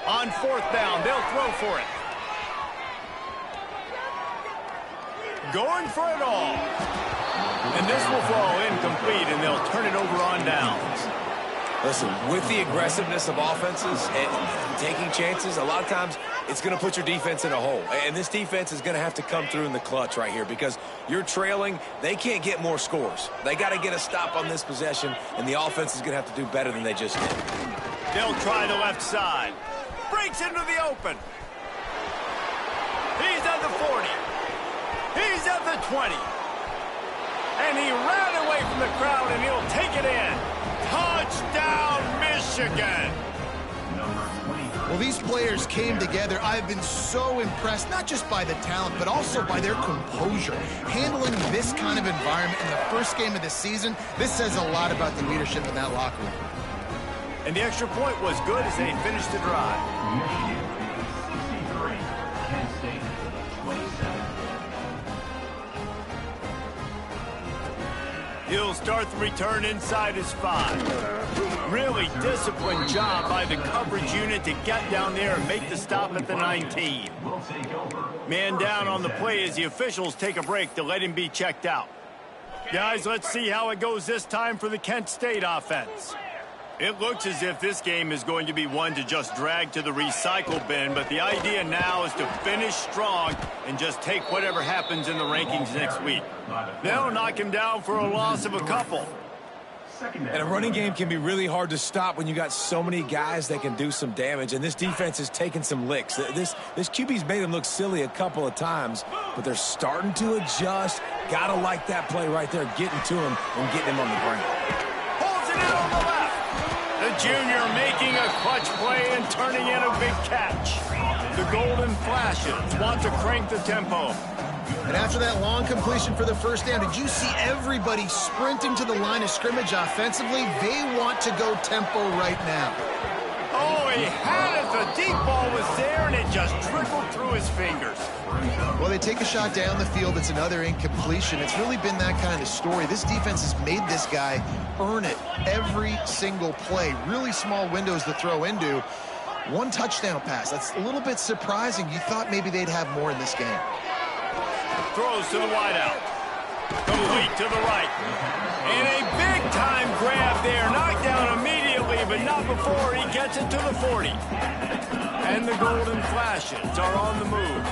On on 4th down. They'll throw for it. Going for it all. And this will fall incomplete, and they'll turn it over on downs. Listen, with the aggressiveness of offenses and taking chances, a lot of times it's going to put your defense in a hole. And this defense is going to have to come through in the clutch right here because you're trailing. They can't get more scores. They got to get a stop on this possession, and the offense is going to have to do better than they just did. They'll try the left side. Breaks into the open. He's at the 40. He's at the 20. And he ran away from the crowd, and he'll take it in. Touchdown, Michigan! Well, these players came together. I've been so impressed, not just by the talent, but also by their composure. Handling this kind of environment in the first game of the season, this says a lot about the leadership in that locker room. And the extra point was good as they finished the drive. Michigan 63, Kent State 27. He'll start the return inside his 5. Really disciplined job by the coverage unit to get down there and make the stop at the 19. Man down on the play as the officials take a break to let him be checked out. Guys, let's see how it goes this time for the Kent State offense. It looks as if this game is going to be one to just drag to the recycle bin, but the idea now is to finish strong and just take whatever happens in the rankings next week. They'll knock him down for a loss of a couple. And a running game can be really hard to stop when you got so many guys that can do some damage, and this defense is taking some licks. This QB's made them look silly a couple of times, but they're starting to adjust. Gotta like that play right there, getting to him and getting him on the ground. Holds it in on the left. The junior making a clutch play and turning in a big catch. The Golden Flashes want to crank the tempo. And after that long completion for the first down, did you see everybody sprinting to the line of scrimmage offensively? They want to go tempo right now. Oh, he had it. The deep ball was there, and it just trickled through his fingers. Well, they take a shot down the field. It's another incompletion. It's really been that kind of story. This defense has made this guy earn it every single play. Really small windows to throw into. One touchdown pass. That's a little bit surprising. You thought maybe they'd have more in this game. Throws to the wideout. Complete to the right. And a big-time grab there. Knocked down immediately, but not before he gets it to the 40. And the Golden Flashes are on the move.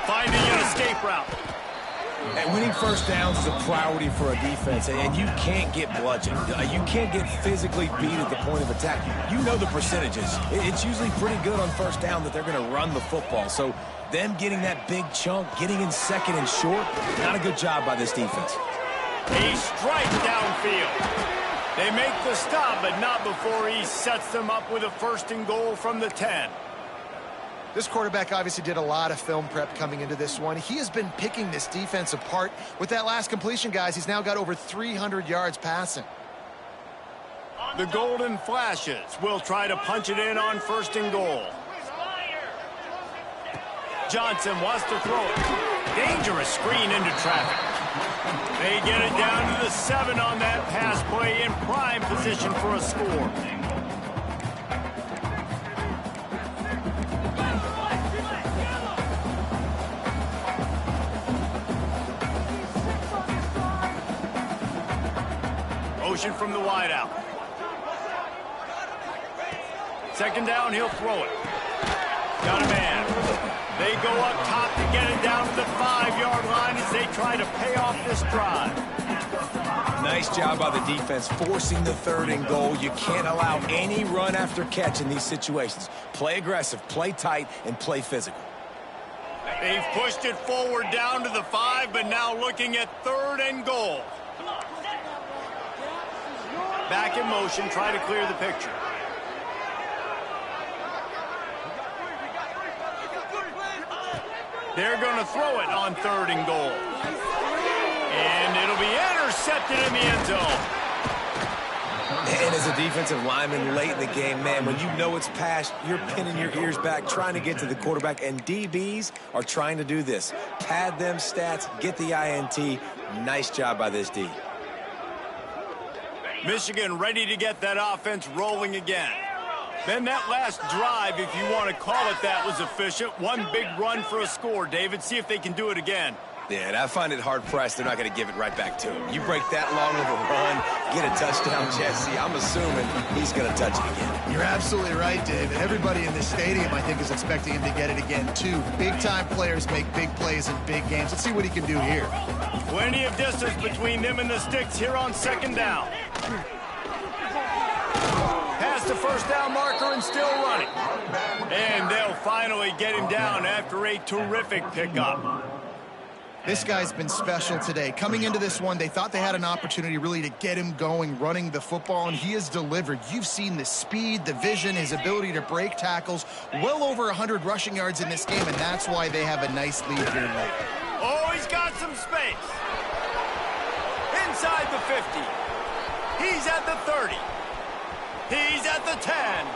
Finding an escape route. And winning first downs is a priority for a defense, and you can't get bludgeoned. You can't get physically beat at the point of attack. You know the percentages. It's usually pretty good on first down that they're going to run the football. So them getting that big chunk, getting in second and short, not a good job by this defense. He strikes downfield. They make the stop, but not before he sets them up with a 1st and goal from the 10. This quarterback obviously did a lot of film prep coming into this one. He has been picking this defense apart. With that last completion, guys, he's now got over 300 yards passing. The Golden Flashes will try to punch it in on 1st and goal. Johnson wants to throw it. Dangerous screen into traffic. They get it down to the 7 on that pass play in prime position for a score. Motion from the wideout. 2nd down, he'll throw it. Got a man. They go up top to get it down to the 5-yard line as they try to pay off this drive. Nice job by the defense forcing the 3rd and goal. You can't allow any run after catch in these situations. Play aggressive, play tight, and play physical. They've pushed it forward down to the 5, but now looking at 3rd and goal. Back in motion, try to clear the picture. They're going to throw it on 3rd and goal. And it'll be intercepted in the end zone. And as a defensive lineman late in the game, man, when you know it's past, you're pinning your ears back, trying to get to the quarterback, and DBs are trying to do this. Pad them stats, get the INT. Nice job by this D. Michigan ready to get that offense rolling again. Then that last drive, if you want to call it that, was efficient. One big run for a score, David. See if they can do it again. Yeah, and I find it hard-pressed they're not going to give it right back to him. You break that long of a run, get a touchdown, Jesse, I'm assuming he's going to touch it again. You're absolutely right, David. Everybody in this stadium, I think, is expecting him to get it again, too. Big-time players make big plays in big games. Let's see what he can do here. Plenty of distance between them and the sticks here on second down. Past the first down marker and still running. And they'll finally get him down after a terrific pickup. This guy's been special today. Coming into this one, they thought they had an opportunity really to get him going, running the football, and he has delivered. You've seen the speed, the vision, his ability to break tackles. Well over 100 rushing yards in this game, and that's why they have a nice lead here late. Oh, he's got some space. Inside the 50. He's at the 30. He's at the 10.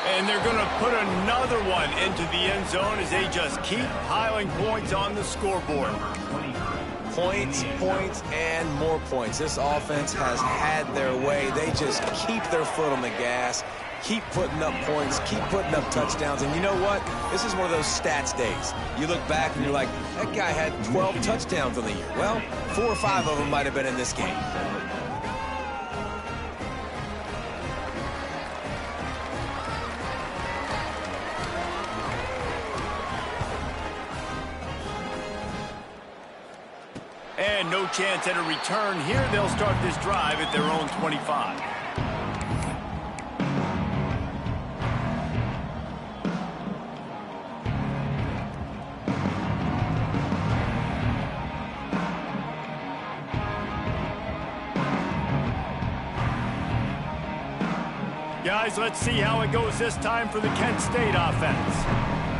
And they're going to put another one into the end zone as they just keep piling points on the scoreboard. Points, points, and more points. This offense has had their way. They just keep their foot on the gas, keep putting up points, keep putting up touchdowns. And you know what? This is one of those stats days. You look back and you're like, that guy had 12 touchdowns on the year. Well, 4 or 5 of them might have been in this game. And no chance at a return here. They'll start this drive at their own 25. Guys, let's see how it goes this time for the Kent State offense.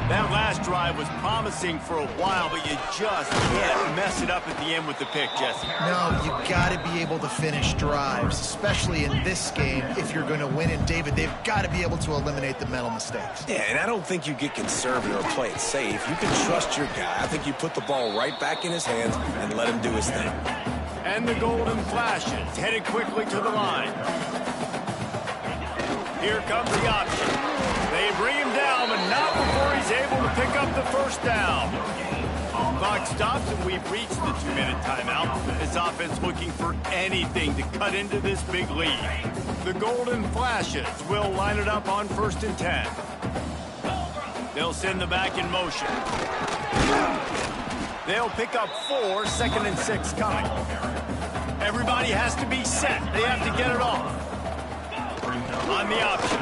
That last drive was promising for a while, but you just can't mess it up at the end with the pick, Jesse. No, you got to be able to finish drives, especially in this game if you're going to win. And, David, they've got to be able to eliminate the mental mistakes. Yeah, and I don't think you get conservative or play it safe. You can trust your guy. I think you put the ball right back in his hands and let him do his thing. And the golden flashes, headed quickly to the line. Here comes the option. They bring him down, but not before he's able to pick up the first down. Clock stops, and we've reached the 2-minute timeout. This offense looking for anything to cut into this big lead. The golden flashes will line it up on 1st and 10. They'll send the back in motion. They'll pick up 4, 2nd and 6 coming. Everybody has to be set. They have to get it off. On the option.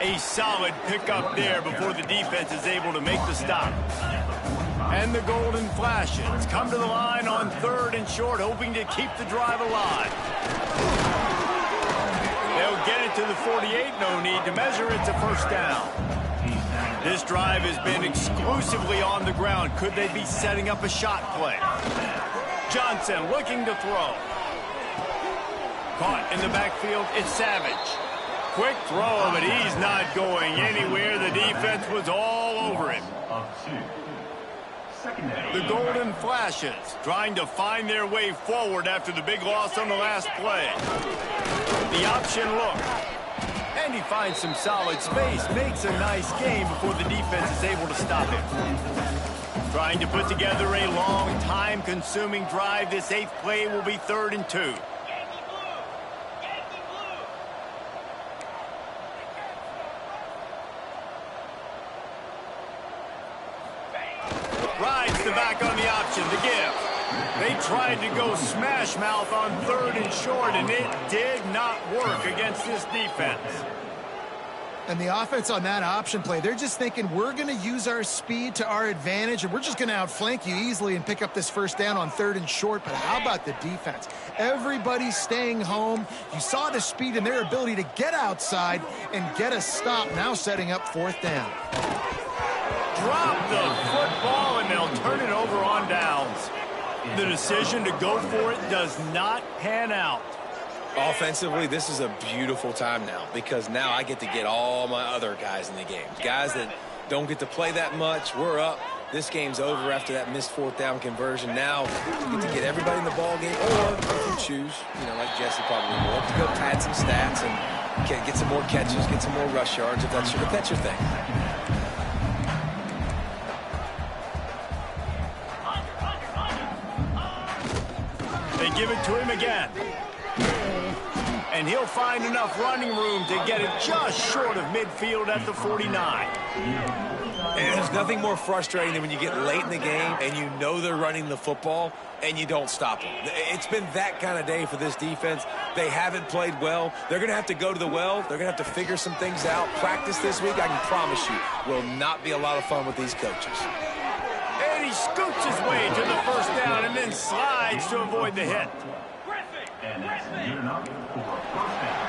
A solid pickup there before the defense is able to make the stop. And the golden flashes come to the line on 3rd and short, hoping to keep the drive alive. They'll get it to the 48, no need to measure it to 1st down. This drive has been exclusively on the ground. Could they be setting up a shot play? Johnson looking to throw. Caught in the backfield, it's Savage. Quick throw, but he's not going anywhere. The defense was all over him. The golden flashes trying to find their way forward after the big loss on the last play. The option look. And he finds some solid space, makes a nice game before the defense is able to stop him. Trying to put together a long, time-consuming drive. This 8th play will be 3rd and 2. Rides the back on the option, the give. They tried to go smash mouth on 3rd and short, and it did not work against this defense. And the offense on that option play, they're just thinking we're going to use our speed to our advantage, and we're just going to outflank you easily and pick up this 1st down on 3rd and short. But how about the defense? Everybody's staying home. You saw the speed and their ability to get outside and get a stop, now setting up 4th down. Drop the football, and they'll turn it over on downs. The decision to go for it does not pan out. Offensively, this is a beautiful time now because now I get to get all my other guys in the game. Guys that don't get to play that much. We're up. This game's over after that missed fourth down conversion. Now you get to get everybody in the ball game, or if you choose, like Jesse probably will, to go pad some stats and get some more catches, get some more rush yards if that's your thing. They give it to him again. And he'll find enough running room to get it just short of midfield at the 49. And there's nothing more frustrating than when you get late in the game and you know they're running the football and you don't stop them. It's been that kind of day for this defense. They haven't played well. They're going to have to go to the well. They're going to have to figure some things out. Practice this week, I can promise you, will not be a lot of fun with these coaches. And he scoots his way to the first down and then slides to avoid the hit. And that's good enough for first down.